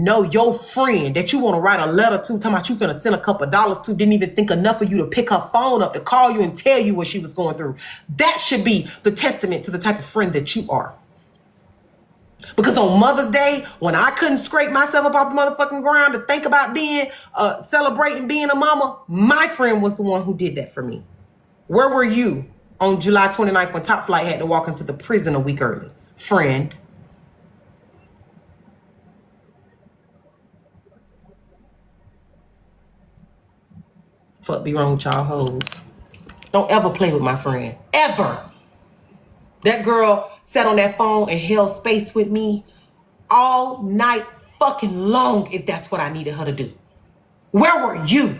No, your friend that you want to write a letter to, talking about you finna send a couple dollars to, didn't even think enough of you to pick her phone up to call you and tell you what she was going through. That should be the testament to the type of friend that you are. Because on Mother's Day, when I couldn't scrape myself up off the motherfucking ground to think about being, celebrating being a mama, my friend was the one who did that for me. Where were you on July 29th when Top Flight had to walk into the prison a week early? Friend. Fuck be wrong with y'all hoes. Don't ever play with my friend. Ever. That girl sat on that phone and held space with me all night fucking long if that's what I needed her to do. Where were you?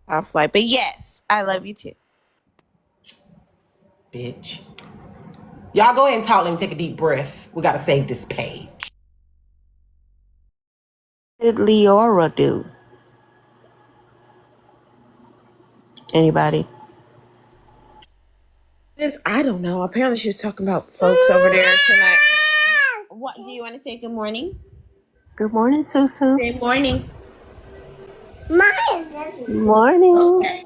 Off light. But yes, I love you too. Bitch. Y'all go ahead and talk. Let me take a deep breath. We gotta save this page. What did Leora do? Anybody? I don't know. Apparently she was talking about folks over there tonight. What do you want to say? Good morning. Good morning, Susu. Good morning. Morning. Okay.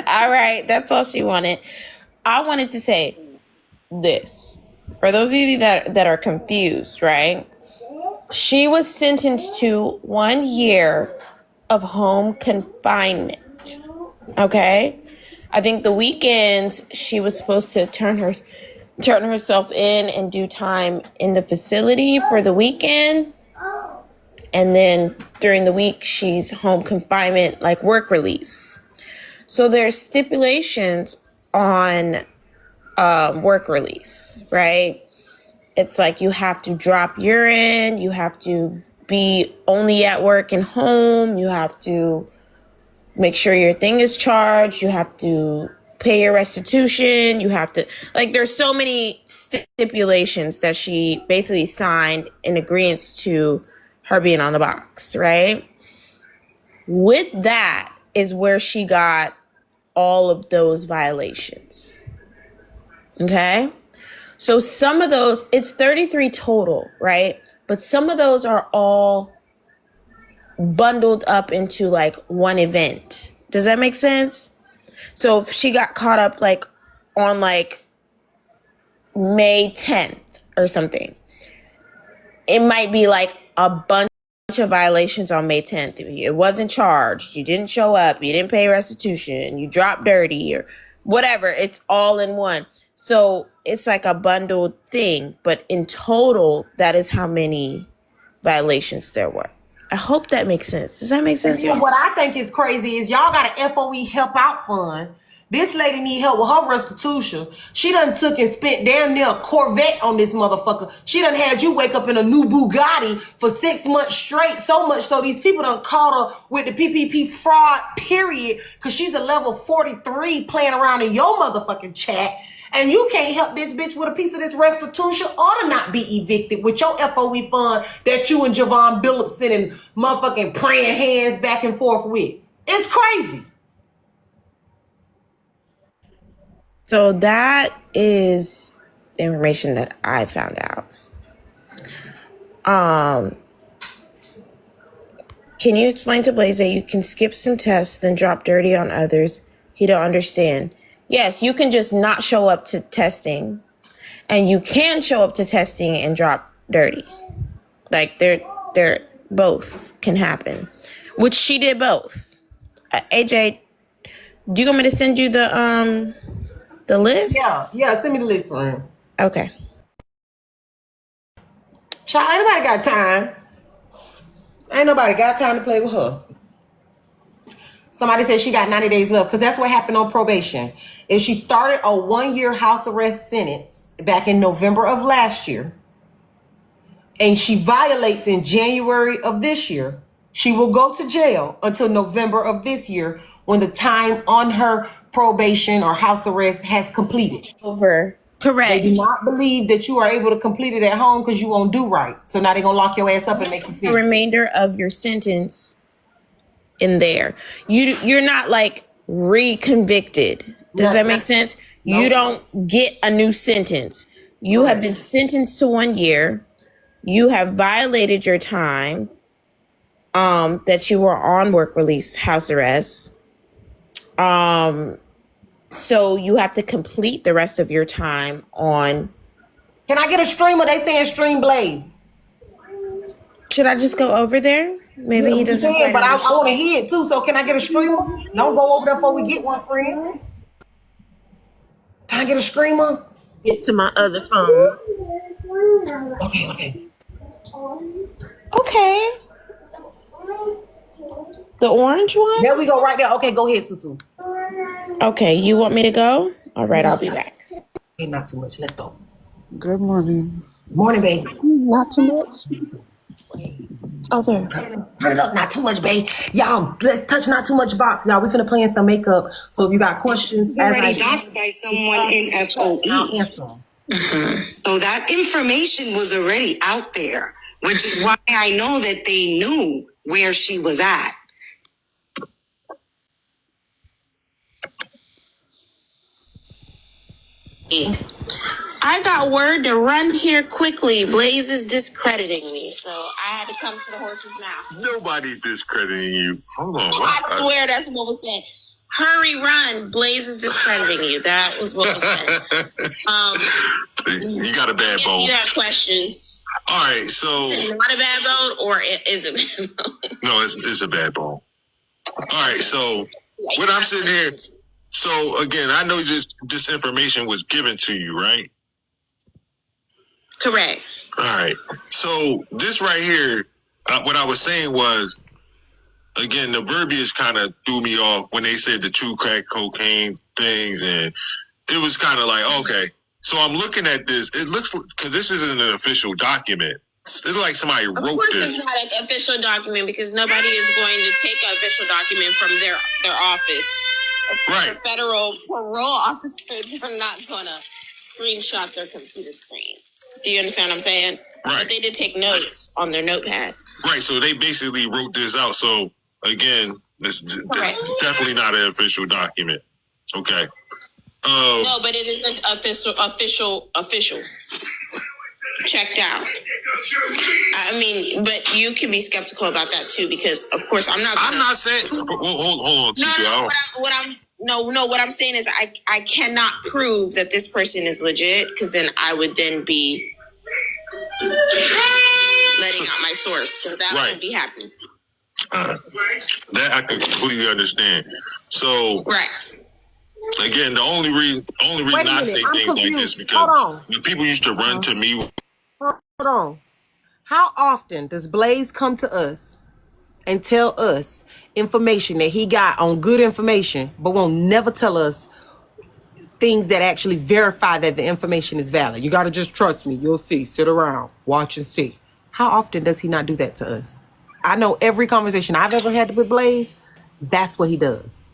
All right. That's all she wanted. I wanted to say this. For those of you that are confused, right? She was sentenced to 1 year of home confinement. Okay? I think the weekends she was supposed to turn herself in and do time in the facility for the weekend. And then during the week, she's home confinement, like work release. So there's stipulations on work release, right? It's like you have to drop urine, you have to be only at work and home, you have to make sure your thing is charged, you have to pay your restitution, you have to, like, there's so many stipulations that she basically signed in agreement to her being on the box, right? With that is where she got all of those violations. Okay? So some of those, it's 33 total, right? But some of those are all bundled up into like one event. Does that make sense? So if she got caught up like on like May 10th or something, it might be like a bunch of violations on May 10th. It wasn't charged, you didn't show up, you didn't pay restitution, you dropped dirty or whatever. It's all in one. So it's like a bundled thing, but in total, that is how many violations there were. I hope that makes sense. Does that make sense? Yeah, what I think is crazy is y'all got an FOE help out fund. This lady need help with her restitution. She done took and spent damn near a Corvette on this motherfucker. She done had you wake up in a new Bugatti for 6 months straight. So much so these people done caught her with the PPP fraud, period. Because she's a level 43 playing around in your motherfucking chat. And you can't help this bitch with a piece of this restitution or to not be evicted with your FOE fund that you and Javon Billups sending motherfucking praying hands back and forth with. It's crazy. So that is the information that I found out. Can you explain to Blaze that you can skip some tests, then drop dirty on others? He don't understand. Yes, you can just not show up to testing, and you can show up to testing and drop dirty. Like they're both can happen, which she did both. AJ, do you want me to send you the list? Yeah, send me the list for him. Okay. Child, ain't nobody got time. Ain't nobody got time to play with her. Somebody said she got 90 days left because that's what happened on probation. If she started a 1 year house arrest sentence back in November of last year, and she violates in January of this year, she will go to jail until November of this year when the time on her probation or house arrest has completed. Over. Correct. They do not believe that you are able to complete it at home because you won't do right. So now they're going to lock your ass up and make you The feel. remainder of your sentence in there. You're not like reconvicted. Does that make sense? No. You don't get a new sentence. You have been sentenced to 1 year. You have violated your time that you were on work release, house arrest. So you have to complete the rest of your time on. Can I get a stream, or they saying stream Blaze? Should I just go over there? Maybe he doesn't. But I want to hear it too. So can I get a streamer? Don't go over there before we get one, friend. Can I get a streamer? Get to my other phone. Okay. The orange one? There we go, right there. Okay, go ahead, Susu. Okay, you want me to go? All right, I'll be back. Okay, not too much. Let's go. Good morning. Morning, babe. Not too much. Oh, there. Turn it up, not too much, babe. Y'all, let's touch not too much box. Y'all, we finna play in some makeup. So if you got questions, already doxed by someone in FOE. I'll answer them. So that information was already out there, which is why I know that they knew where she was at. I got word to run here quickly. Blaze is discrediting me, so I had to come to the horse's mouth. Nobody's discrediting you. Hold on. I swear that's what was said. Hurry, run. Blaze is discrediting you. That was what was said. You got a bad bone. You have questions. All right, so. Is it not a bad bone, or is it a bad bone? No, it's a bad bone. All right, so when I'm sitting here, so again, I know this information was given to you, right? Correct. All right. So this right here, what I was saying was, again, the verbiage kind of threw me off when they said the 2 crack cocaine things, and it was kind of like, okay. So I'm looking at this. It looks, because this isn't an official document. It's like somebody wrote this. Of course it's not an official document, because nobody is going to take an official document from their office. Right. The federal parole officers are not going to screenshot their computer screen. Do you understand what I'm saying? Right. But they did take notes on their notepad. Right. So they basically wrote this out. So again, this definitely not an official document. Okay. No, but it is an official. Checked out. I mean, but you can be skeptical about that too, because of course I'm not saying. Hold on. What I'm saying is I cannot prove that this person is legit, because then I would then be letting out my source. So that wouldn't be happening. That I can completely understand. So again, the only reason I say things like this because the people used to run to me. Hold on. How often does Blaze come to us and tell us information that he got on good information, but won't never tell us things that actually verify that the information is valid? You got to just trust me. You'll see. Sit around. Watch and see. How often does he not do that to us? I know every conversation I've ever had with Blaze, that's what he does.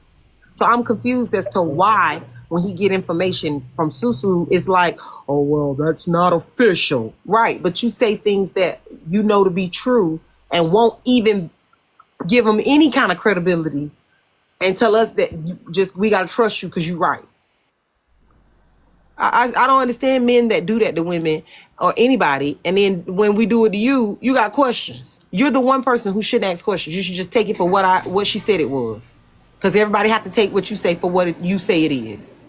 So I'm confused as to why when he get information from Susu, it's like, oh, well, that's not official. Right, but you say things that you know to be true and won't even give him any kind of credibility and tell us that we got to trust you because you're right. I don't understand men that do that to women or anybody. And then when we do it to you, you got questions. You're the one person who shouldn't ask questions. You should just take it for what she said it was. Because everybody have to take what you say for what you say it is.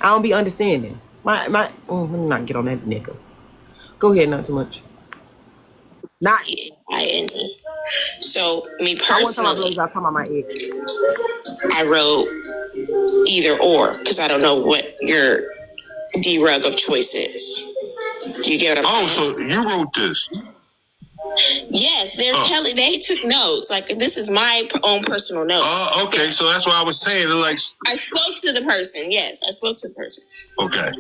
I don't be understanding. Let me not get on that nigga. Go ahead, not too much. Not So me personally, I talking about my ex. I wrote either or, because I don't know what your D-rug of choice is. Do you get what I'm saying? Oh, so you wrote this? Yes, they took notes. Like, this is my own personal notes. Oh, okay. So that's why I was saying, like, I spoke to the person. Yes, I spoke to the person. Okay.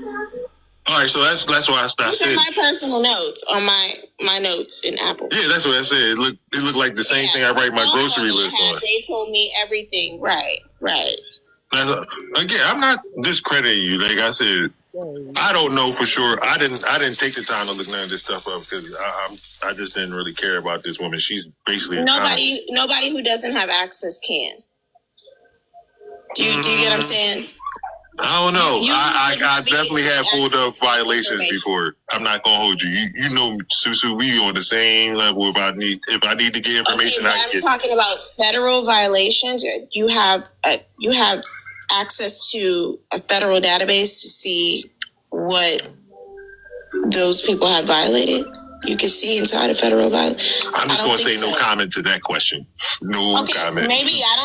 All right. So that's why I said. These are my personal notes on my notes in Apple. Yeah, that's what I said. It looked like the same thing I write my grocery list on. They told me everything. Right. Again, I'm not discrediting you. Like I said, I don't know for sure. I didn't take the time to look none of this stuff up because I just didn't really care about this woman. She's basically nobody who doesn't have access can. Do you get what I'm saying? I don't know. I definitely have pulled up violations before. I'm not gonna hold you. You know, Susu, we on the same level. If I need to get information, I'm talking about federal violations. You have access to a federal database to see what those people have violated. You can see inside a federal violation. I'm just going to say no comment to that question. No comment. Maybe, I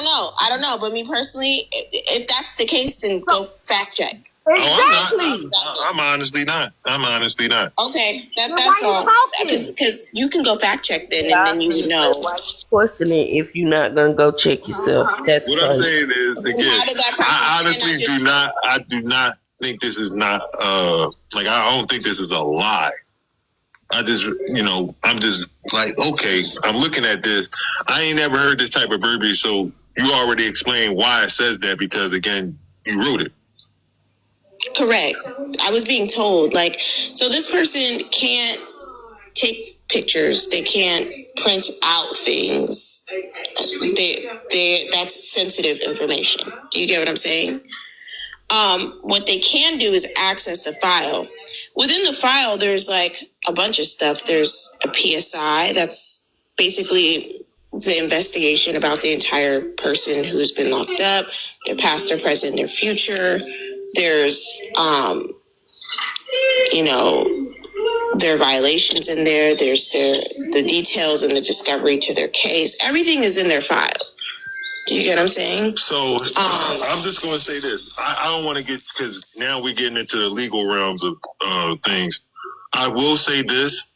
don't know. But me personally, if that's the case, then go fact check. Exactly. I'm honestly not. Okay, that's all. Because you can go fact check then, and then you would know. Question it if you're not gonna go check yourself. That's what I'm saying is, again, I honestly do not. I do not think this is not. Like I don't think this is a lie. I just, I'm just like, okay, I'm looking at this. I ain't never heard this type of verbiage, so you already explained why it says that because, again, you wrote it. Correct. I was being told, so this person can't take pictures. They can't print out things. That's sensitive information. Do you get what I'm saying? What they can do is access the file. Within the file, there's a bunch of stuff. There's a PSI. That's basically the investigation about the entire person who's been locked up, their past, their present, their future. There's, their violations in there. There's the details and the discovery to their case. Everything is in their file. Do you get what I'm saying? So I'm just going to say this. I don't want to get, because now we're getting into the legal realms of things. I will say this.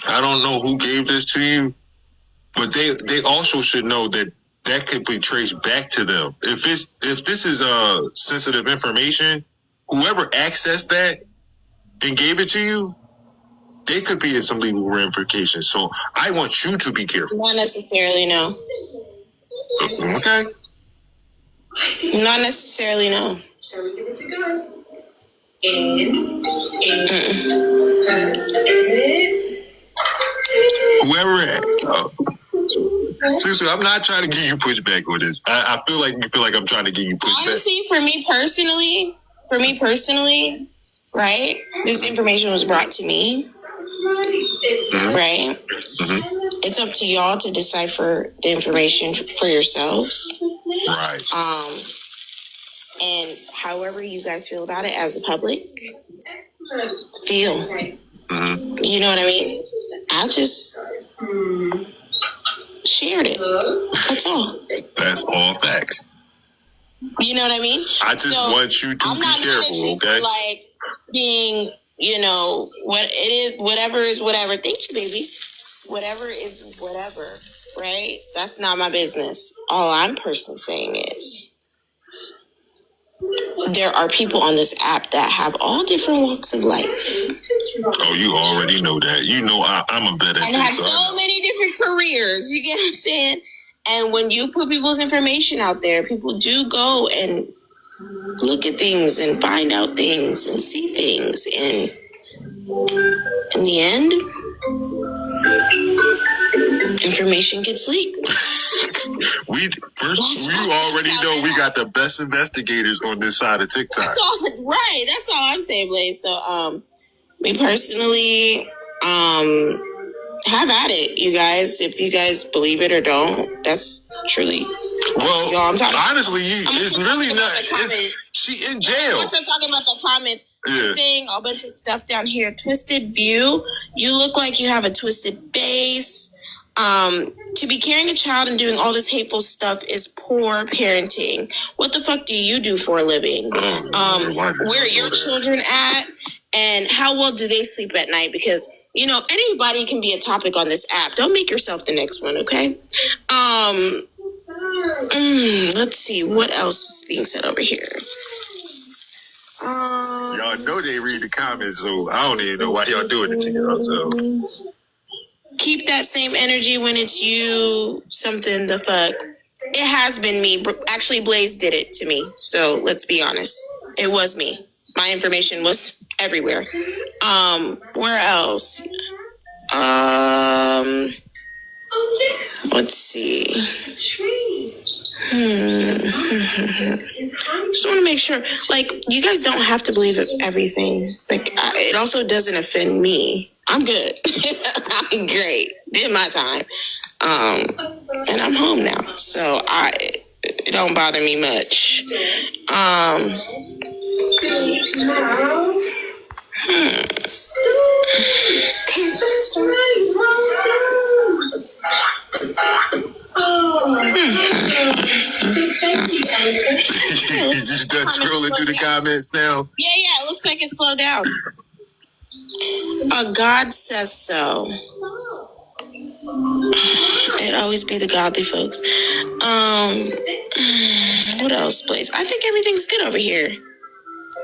I don't know who gave this to you, but they also should know that could be traced back to them. If this is sensitive information, whoever accessed that and gave it to you, they could be in some legal ramifications. So I want you to be careful. Not necessarily, no. Okay. Not necessarily, no. Shall we give it to go? In. Whoever, seriously, I'm not trying to give you pushback on this. I feel like you feel like I'm trying to give you pushback. Honestly, for me personally, right? This information was brought to me, right? Mm-hmm. It's up to y'all to decipher the information for yourselves. Right. And however you guys feel about it as a public, feel. Mm-hmm. You know what I mean? I just shared it. That's all. That's all facts. You know what I mean? I just want you to be careful, okay? Being, what it is, whatever is whatever. Thank you, baby. Whatever is whatever, right? That's not my business. All I'm personally saying is there are people on this app that have all different walks of life. Oh, you already know that. You know I'm a better. And have so many different careers. You get what I'm saying? And when you put people's information out there, people do go and look at things and find out things and see things. And in the end, information gets leaked. You already know we got the best investigators on this side of TikTok. That's all I'm saying, Blaze. So, me personally, have at it, you guys. If you guys believe it or don't, that's truly. Well, y'all, honestly, it's really not. She in jail. I'm talking about the comments. Yeah. I'm saying a bunch of stuff down here. Twisted view. You look like you have a twisted face. To be carrying a child and doing all this hateful stuff is poor parenting. What the fuck do you do for a living? Where are your children at? And how well do they sleep at night? Because, anybody can be a topic on this app. Don't make yourself the next one, okay? Let's see. What else is being said over here? Y'all know they read the comments, so I don't even know why y'all doing it to yourself. Keep that same energy when it's you. Something the fuck. It has been me. Actually, Blaze did it to me. So let's be honest. It was me. My information was everywhere. Where else? Let's see. Just want to make sure, like, you guys don't have to believe everything. Like, it also doesn't offend me. I'm good. I'm great. Did my time. And I'm home now, so it don't bother me much. You just done scrolling through the comments now? Yeah, it looks like it slowed down. God says so. It always be the godly folks. What else, please? I think everything's good over here.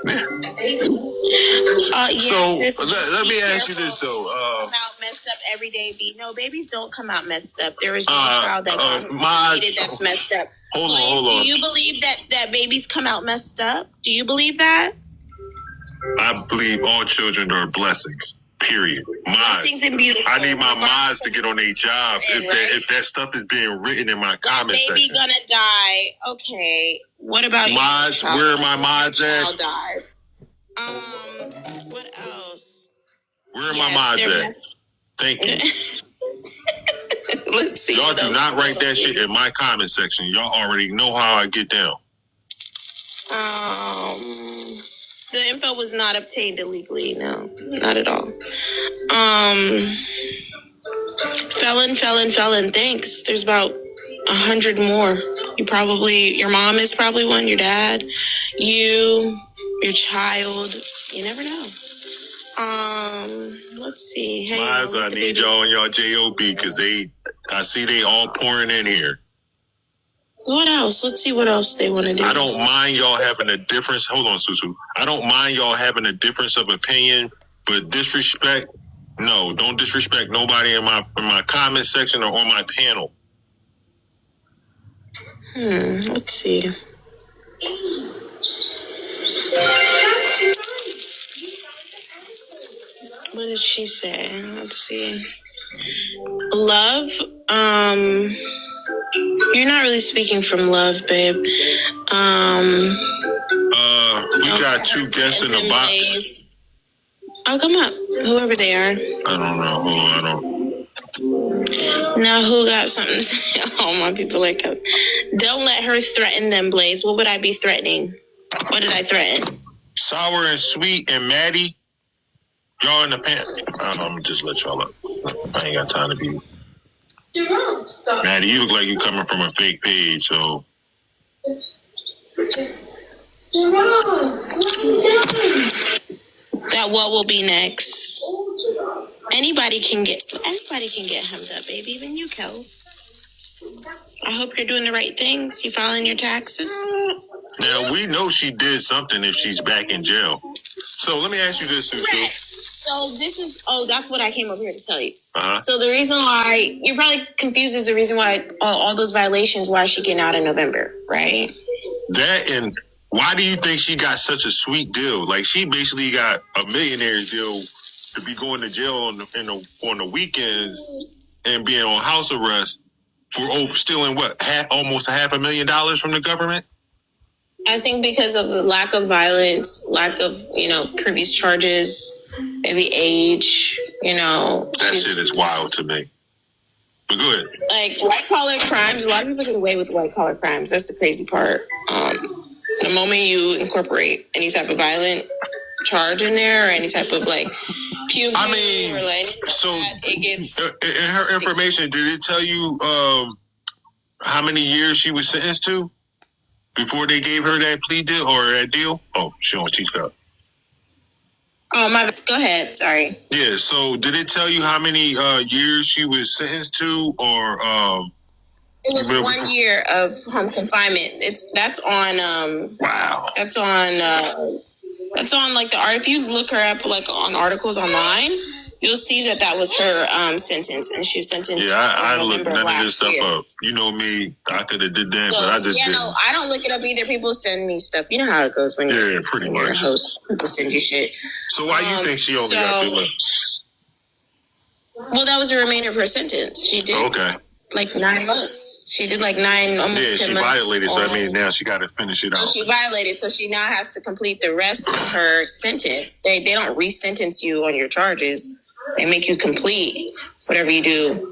Yes, so let me ask you this though. Come out messed up every day. No, babies don't come out messed up. There is no child that that's messed up. Hold on. Do you believe that babies come out messed up? Do you believe that? I believe all children are blessings. Period. Blessings and beautiful. I need my mods to get on their job. If that stuff is being written in my comment section. Baby gonna die. Okay. What about mods? Where are my mods at? Dies. What else? Where are my mods at? Thank you. Let's see. Y'all do not write that shit in my comment section. Y'all already know how I get down. The info was not obtained illegally. No, not at all. Felon. Thanks. There's about 100 more. Your mom is probably one. Your dad, your child. You never know. Let's see. Hey, Miles, I need y'all on y'all JOB because I see they all pouring in here. What else? Let's see what else they want to do. I don't mind y'all having a difference. Hold on, Susu. I don't mind y'all having a difference of opinion, but disrespect, no, don't disrespect nobody in my comment section or on my panel. Let's see. What did she say? Let's see. Love, you're not really speaking from love, babe. We got two guests in the box. I'll come up, whoever they are. I don't know. I don't. Now who got something to say? Oh, my people like her. Don't let her threaten them, Blaze. What would I be threatening? What did I threaten? Sour and Sweet and Maddie. Y'all in the pan. I'm gonna just let y'all up. I ain't got time to be. Maddie, you look like you coming from a fake page, so. That what will be next? Anybody can get hemmed up, baby. Even you, Kels. I hope you're doing the right things. You filing your taxes? Now, we know she did something if she's back in jail. So let me ask you this, Susu. So that's what I came over here to tell you. Uh-huh. So the reason why, you're probably confused is the reason why all those violations, why is she getting out in November, right? That, and why do you think she got such a sweet deal? Like, she basically got a millionaire's deal to be going to jail on the weekends and being on house arrest for stealing almost $500,000 from the government? I think because of the lack of violence, lack of, previous charges, maybe age, That shit is wild to me. But go ahead. Like, white-collar crimes, a lot of people get away with white-collar crimes. That's the crazy part. The moment you incorporate any type of violent charge in there or any type of, pew or so it gets... In her information, did it tell you how many years she was sentenced to before they gave her that plea deal or that deal? Oh, she on Cheat Code. Oh, go ahead. Sorry. Yeah, so did it tell you how many years she was sentenced to, or it was 1 year of home confinement. That's on wow. That's on if you look her up on articles online, you'll see that was her sentence, and she was sentenced. Yeah, I looked none of this stuff year. up. You know me, I could have did that, but I just didn't. No, I don't look it up either. People send me stuff. You know how it goes when you're pretty you're much a host. People send you shit. So why you think she only got 2 months? Well, that was the remainder of her sentence. She did like 9 months. She did like 9, almost 10 months. Yeah, she violated, so I mean now she got to finish it out. So she violated, so she now has to complete the rest of her sentence. They don't re-sentence you on your charges. They make you complete whatever you do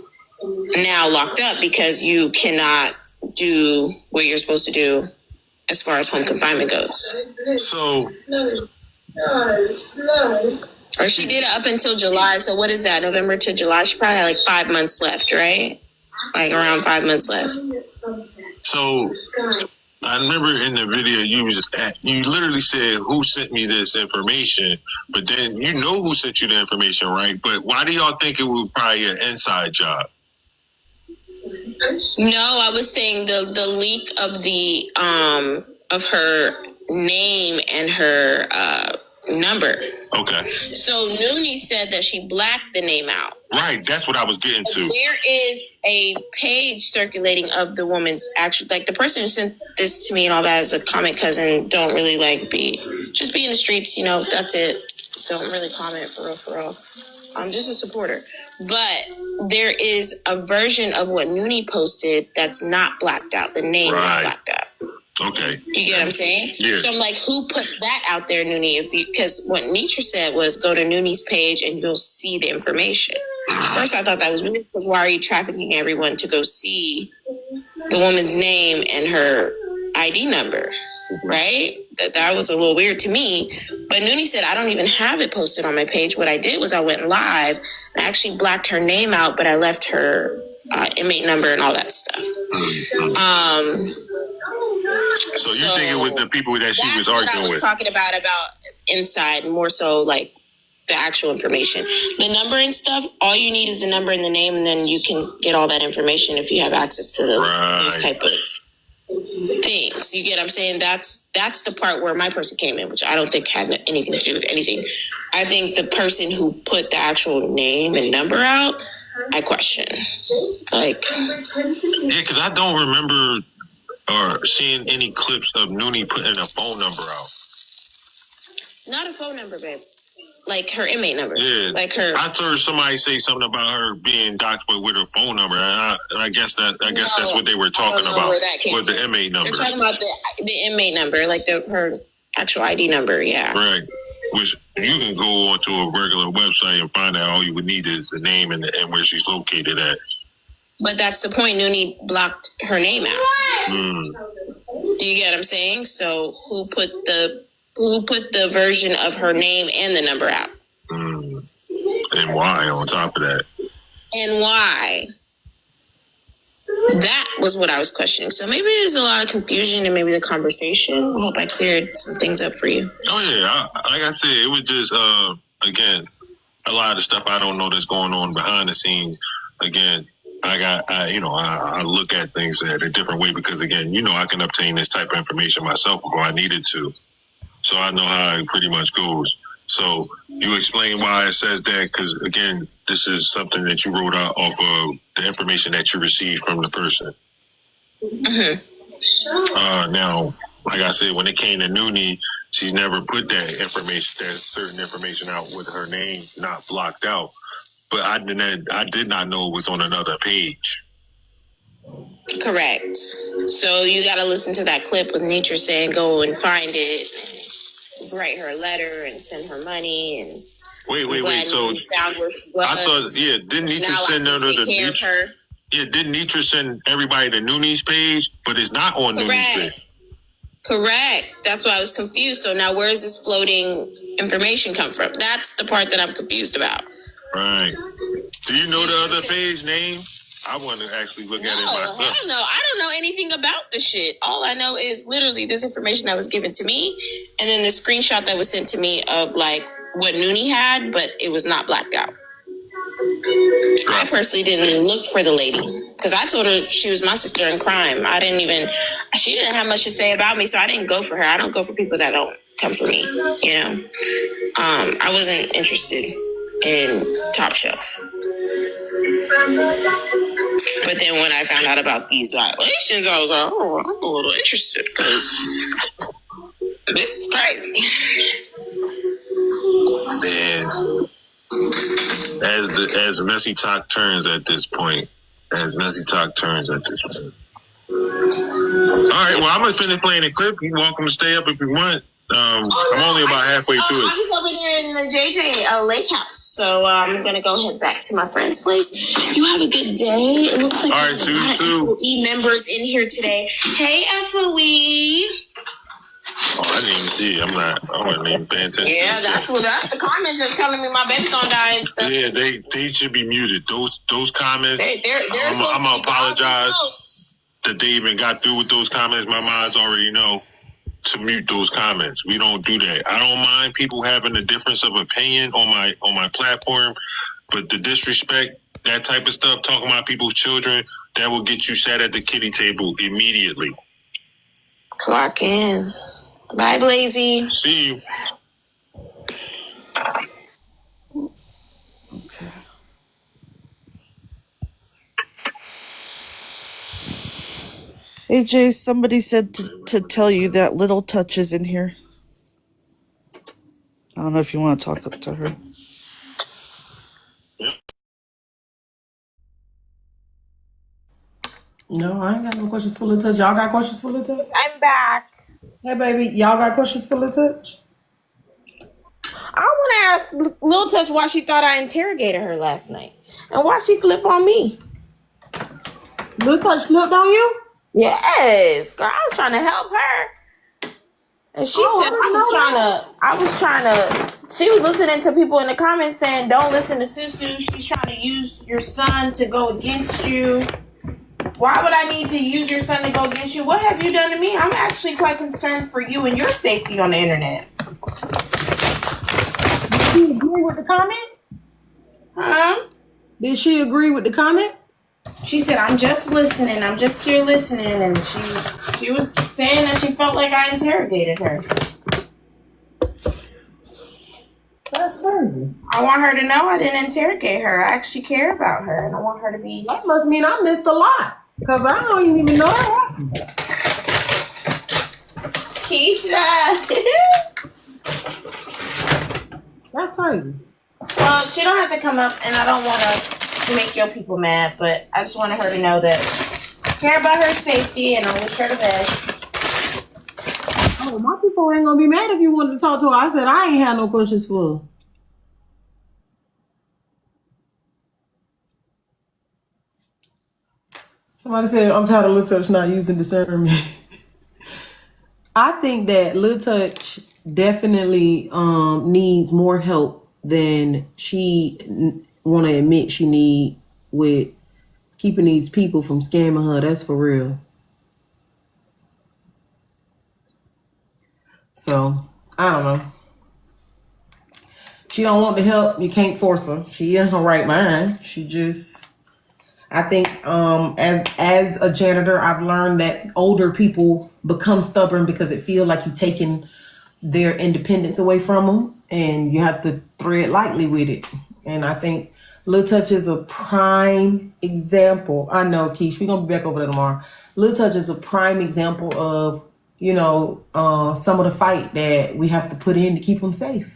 now locked up because you cannot do what you're supposed to do as far as home confinement goes. So, or she did it up until July. So what is that? November to July? She probably had like 5 months left, right? Like around 5 months left. So I remember in the video you literally said, "Who sent me this information?" But then you know who sent you the information, right? But why do y'all think it was probably an inside job? No, I was saying the leak of the of her name and her number. Okay. So Noonie said that she blacked the name out. Right, that's what I was getting to. There is a page circulating of the woman's actual, like the person who sent this to me and all that is a comic cousin. Don't really just be in the streets, you know, that's it. Don't really comment for real. I'm just a supporter. But there is a version of what Noonie posted that's not blacked out. The name not blacked out. Okay. Do you get what I'm saying? Yeah. So I'm like, who put that out there, Noonie? Because what Nietzsche said was go to Noonie's page and you'll see the information. First, I thought that was weird because why are you trafficking everyone to go see the woman's name and her ID number? Right? That was a little weird to me. But Noonie said, I don't even have it posted on my page. What I did was I went live and I actually blacked her name out, but I left her inmate number and all that stuff. So you think it was the people that she was arguing with? That's what I was talking about inside, more so like the actual information. The number and stuff, all you need is the number and the name, and then you can get all that information if you have access to those type of things. You get what I'm saying? That's the part where my person came in, which I don't think had anything to do with anything. I think the person who put the actual name and number out, I question. Like, yeah, because I don't remember or seeing any clips of Noonie putting a phone number out. Not a phone number, babe. Like her inmate number. Yeah. Like her. I heard somebody say something about her being docked with her phone number, and I guess that's what they were talking about with the inmate number. They're talking about the inmate number, like her actual ID number. Yeah. Right. Which you can go onto a regular website and find out. All you would need is the name and where she's located at. But that's the point. Noonie blocked her name out. Do you get what I'm saying? So who put the version of her name and the number out? And why on top of that? And why? That was what I was questioning. So maybe there's a lot of confusion in maybe the conversation. I hope I cleared some things up for you. Oh yeah, like I said, it was just again a lot of stuff I don't know that's going on behind the scenes. Again, I look at things at a different way because again, I can obtain this type of information myself if I needed to. So I know how it pretty much goes. So you explain why it says that because, again, this is something that you wrote out off of the information that you received from the person. Now, like I said, when it came to Noonie, she's never put that certain information out with her name not blocked out. But I did not know it was on another page. Correct. So you got to listen to that clip with Nietzsche saying, go and find it. Write her a letter and send her money and wait. So I thought, didn't Nietzsche send her to Nietzsche? Yeah, didn't Nietzsche send everybody to Noonie's page, but it's not on Noonie's page? Correct. That's why I was confused. So now where does this floating information come from? That's the part that I'm confused about. Right. Do you know the other page name? I want to actually look at it myself. I don't know anything about the shit. All I know is literally this information that was given to me and then the screenshot that was sent to me of like what Noonie had, but it was not blacked out. I personally didn't look for the lady because I told her she was my sister in crime. She didn't have much to say about me, so I didn't go for her. I don't go for people that don't come for me, I wasn't interested. and Top Shelf. But then when I found out about these violations, I was like, oh, I'm a little interested because this is crazy. Man, as messy talk turns at this point. All right, well, I'm gonna finish playing the clip. You're welcome to stay up if you want. I'm only about halfway through it. I was over there in the JJ Lake House, so I'm gonna go head back to my friend's place. You have a good day. It looks like all right, Sue. FOE members in here today. Hey, FOE. Oh, I didn't even see it. I wasn't even paying attention. Yeah, that's the comments that's telling me my baby's gonna die and stuff. Yeah, they should be muted. Those comments. I'm gonna apologize that they even got through with those comments. My minds already know to mute those comments. We don't do that. I don't mind people having a difference of opinion on my platform, but the disrespect, that type of stuff, talking about people's children, that will get you sat at the kiddie table immediately. Clock in. Bye, Blazy. See you. Okay. AJ, somebody said to tell you that Little Touch is in here. I don't know if you want to talk to her. No, I ain't got no questions for Lil Touch. Y'all got questions for Lil Touch? I'm back. Hey, baby, y'all got questions for Lil Touch? I want to ask Lil Touch why she thought I interrogated her last night and why she flipped on me. Lil Touch flipped on you? Yes, girl, I was trying to help her. And she said she was listening to people in the comments saying, don't listen to Susu. She's trying to use your son to go against you. Why would I need to use your son to go against you? What have you done to me? I'm actually quite concerned for you and your safety on the internet. Did she agree with the comment? Huh? Did she agree with the comment? She said, I'm just listening. I'm just here listening. And she was saying that she felt like I interrogated her. That's crazy. I want her to know I didn't interrogate her. I actually care about her. And I want her to be... That must mean I missed a lot. Because I don't even know what happened. Keisha! That's crazy. Well, she don't have to come up, and I don't want to make your people mad, but I just wanted her to know that I care about her safety, and I wish her the best. Oh, my people ain't going to be mad if you wanted to talk to her. I said I ain't had no questions for her. Somebody said, I'm tired of Lil Touch not using discernment. I think that Lil Touch definitely needs more help than she want to admit she need with keeping these people from scamming her. That's for real. So, I don't know. She don't want the help. You can't force her. She in her right mind. She just... I think as a janitor, I've learned that older people become stubborn because it feels like you're taking their independence away from them, and you have to tread lightly with it. And I think Lil Touch is a prime example. I know, Keish, we're going to be back over there tomorrow. Lil Touch is a prime example of, some of the fight that we have to put in to keep them safe.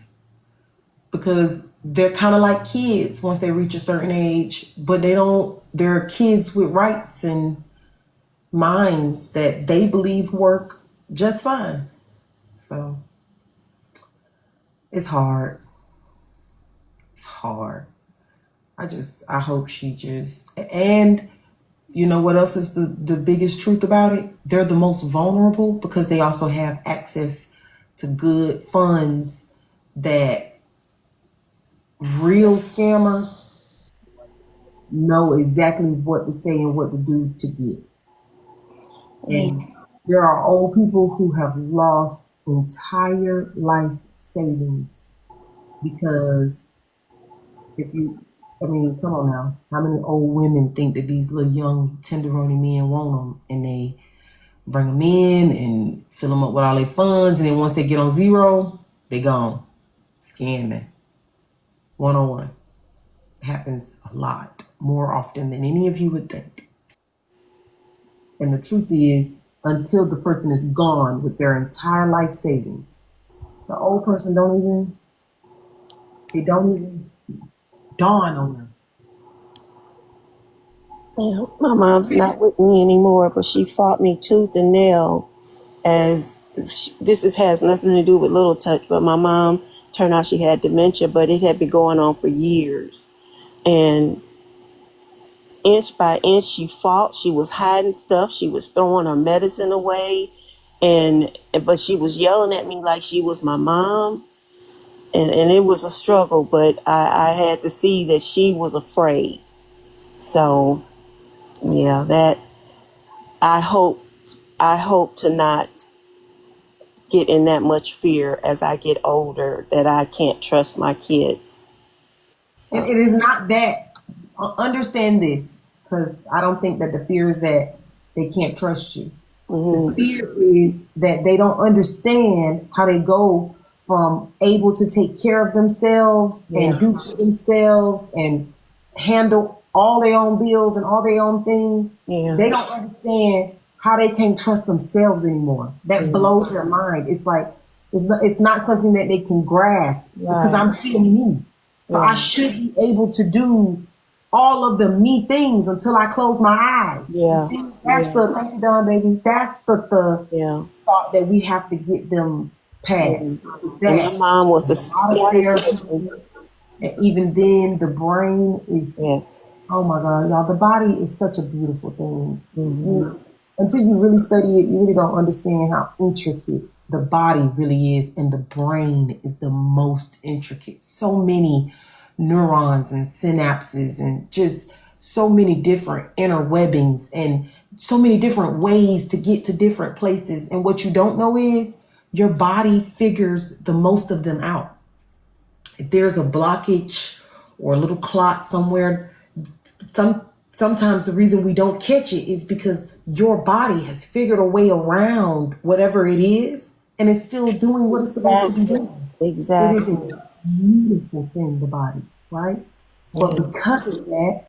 Because they're kind of like kids once they reach a certain age, but they're kids with rights and minds that they believe work just fine. So it's hard. It's hard. I hope and you know what else is the biggest truth about it? They're the most vulnerable because they also have access to good funds that real scammers know exactly what to say and what to do to get. And there are old people who have lost entire life savings because come on now. How many old women think that these little young tenderoni men want them, and they bring them in and fill them up with all their funds, and then once they get on zero, they gone. Scamming. 101. happens a lot, more often than any of you would think. And the truth is, until the person is gone with their entire life savings, the old person don't even dawn on them. Yeah, my mom's not with me anymore, but she fought me tooth and nail. Has nothing to do with Little Touch, but my mom turned out she had dementia, but it had been going on for years. And inch by inch, she fought. She was hiding stuff. She was throwing her medicine away, but she was yelling at me like she was my mom. And it was a struggle, but I had to see that she was afraid. So, yeah, that I hope to not get in that much fear as I get older that I can't trust my kids. So. And it is not that. Understand this, because I don't think that the fear is that they can't trust you. The fear is that they don't understand how they go from able to take care of themselves and do for themselves and handle all their own bills and all their own things. Yeah. They don't understand how they can't trust themselves anymore. That blows their mind. It's like it's not something that they can grasp because I'm still me. So I should be able to do all of the me things until I close my eyes. Yeah. See, that's the thank you, Don, baby. That's the thought that we have to get them past. And my mom was the smartest person. And even then, the brain is. Yes. Oh my God, y'all! The body is such a beautiful thing. Until you really study it, you really don't understand how intricate the body really is, and the brain is the most intricate. So many neurons and synapses and just so many different interwebbings and so many different ways to get to different places. And what you don't know is your body figures the most of them out. If there's a blockage or a little clot somewhere, sometimes the reason we don't catch it is because your body has figured a way around whatever it is and it's still doing what it's supposed to be doing. Exactly. It is a beautiful thing, the body, right? But because of that,